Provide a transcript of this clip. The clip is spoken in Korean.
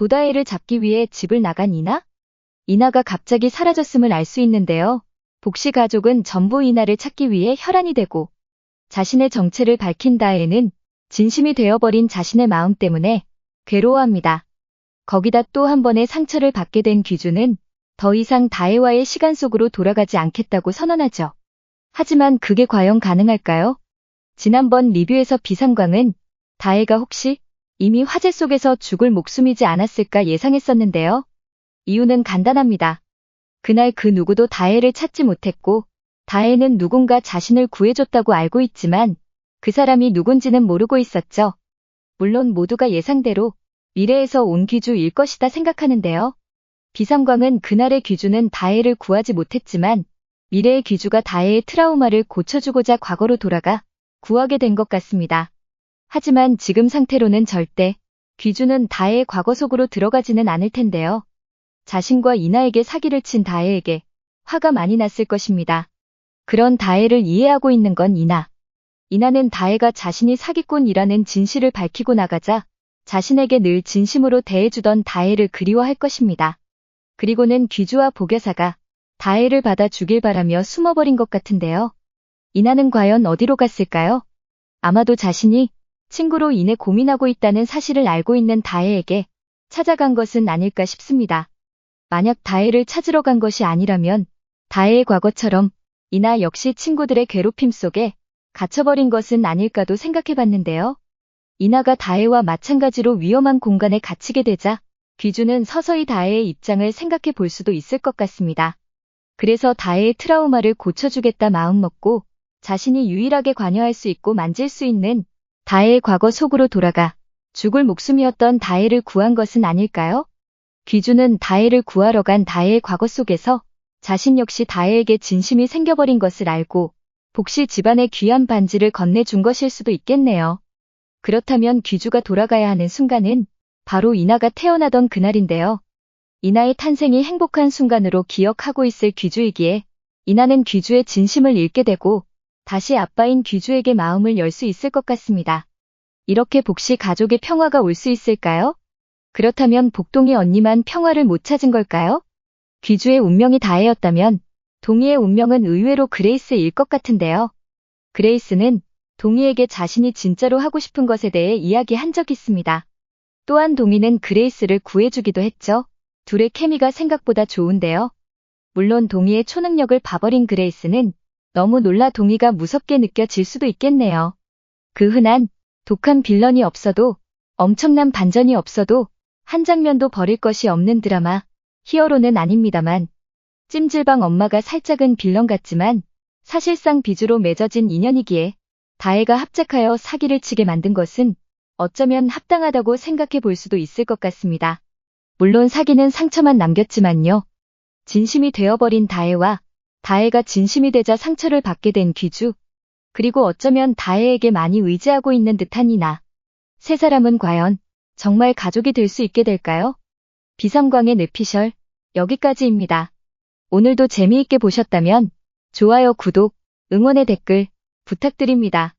도다혜를 잡기 위해 집을 나간 이나? 이나가 갑자기 사라졌음을 알 수 있는데요. 복시 가족은 전부 이나를 찾기 위해 혈안이 되고 자신의 정체를 밝힌 다혜는 진심이 되어버린 자신의 마음 때문에 괴로워합니다. 거기다 또 한 번의 상처를 받게 된 귀주는 더 이상 다혜와의 시간 속으로 돌아가지 않겠다고 선언하죠. 하지만 그게 과연 가능할까요? 지난번 리뷰에서 비상광은 다혜가 혹시 이미 화재 속에서 죽을 목숨이지 않았을까 예상했었는데요. 이유는 간단합니다. 그날 그 누구도 다혜를 찾지 못했고 다혜는 누군가 자신을 구해줬다고 알고 있지만 그 사람이 누군지는 모르고 있었죠. 물론 모두가 예상대로 미래에서 온 귀주일 것이다 생각하는데요. 비상광은 그날의 귀주는 다혜를 구하지 못했지만 미래의 귀주가 다혜의 트라우마를 고쳐주고자 과거로 돌아가 구하게 된 것 같습니다. 하지만 지금 상태로는 절대 귀주는 다혜의 과거 속으로 들어가지는 않을 텐데요. 자신과 이나에게 사기를 친 다혜에게 화가 많이 났을 것입니다. 그런 다혜를 이해하고 있는 건 이나. 이나는 다혜가 자신이 사기꾼이라는 진실을 밝히고 나가자 자신에게 늘 진심으로 대해주던 다혜를 그리워할 것입니다. 그리고는 귀주와 복여사가 다혜를 받아 주길 바라며 숨어버린 것 같은데요. 이나는 과연 어디로 갔을까요? 아마도 자신이 친구로 인해 고민하고 있다는 사실을 알고 있는 다혜에게 찾아간 것은 아닐까 싶습니다. 만약 다혜를 찾으러 간 것이 아니라면 다혜의 과거처럼 이나 역시 친구들의 괴롭힘 속에 갇혀버린 것은 아닐까도 생각해봤는데요. 이나가 다혜와 마찬가지로 위험한 공간에 갇히게 되자 귀주는 서서히 다혜의 입장을 생각해 볼 수도 있을 것 같습니다. 그래서 다혜의 트라우마를 고쳐주겠다 마음먹고 자신이 유일하게 관여할 수 있고 만질 수 있는 다혜의 과거 속으로 돌아가 죽을 목숨이었던 다혜를 구한 것은 아닐까요? 귀주는 다혜를 구하러 간 다혜의 과거 속에서 자신 역시 다혜에게 진심이 생겨버린 것을 알고 복시 집안의 귀한 반지를 건네준 것일 수도 있겠네요. 그렇다면 귀주가 돌아가야 하는 순간은 바로 이나가 태어나던 그날인데요. 이나의 탄생이 행복한 순간으로 기억하고 있을 귀주이기에 이나는 귀주의 진심을 읽게 되고 다시 아빠인 귀주에게 마음을 열 수 있을 것 같습니다. 이렇게 복시 가족의 평화가 올 수 있을까요? 그렇다면 복동이 언니만 평화를 못 찾은 걸까요? 귀주의 운명이 다혜였다면 동희의 운명은 의외로 그레이스일 것 같은데요. 그레이스는 동희에게 자신이 진짜로 하고 싶은 것에 대해 이야기한 적이 있습니다. 또한 동희는 그레이스를 구해주기도 했죠. 둘의 케미가 생각보다 좋은데요. 물론 동희의 초능력을 봐버린 그레이스는 너무 놀라 동희가 무섭게 느껴질 수도 있겠네요. 그 흔한 독한 빌런이 없어도 엄청난 반전이 없어도 한 장면도 버릴 것이 없는 드라마 히어로는 아닙니다만 찜질방 엄마가 살짝은 빌런 같지만 사실상 비주로 맺어진 인연이기에 다혜가 합작하여 사기를 치게 만든 것은 어쩌면 합당하다고 생각해 볼 수도 있을 것 같습니다. 물론 사기는 상처만 남겼지만요. 진심이 되어버린 다혜와 다혜가 진심이 되자 상처를 받게 된 귀주, 그리고 어쩌면 다혜에게 많이 의지하고 있는 듯한 이나. 세 사람은 과연 정말 가족이 될 수 있게 될까요? 비상광의 뇌피셜, 여기까지입니다. 오늘도 재미있게 보셨다면 좋아요, 구독, 응원의 댓글 부탁드립니다.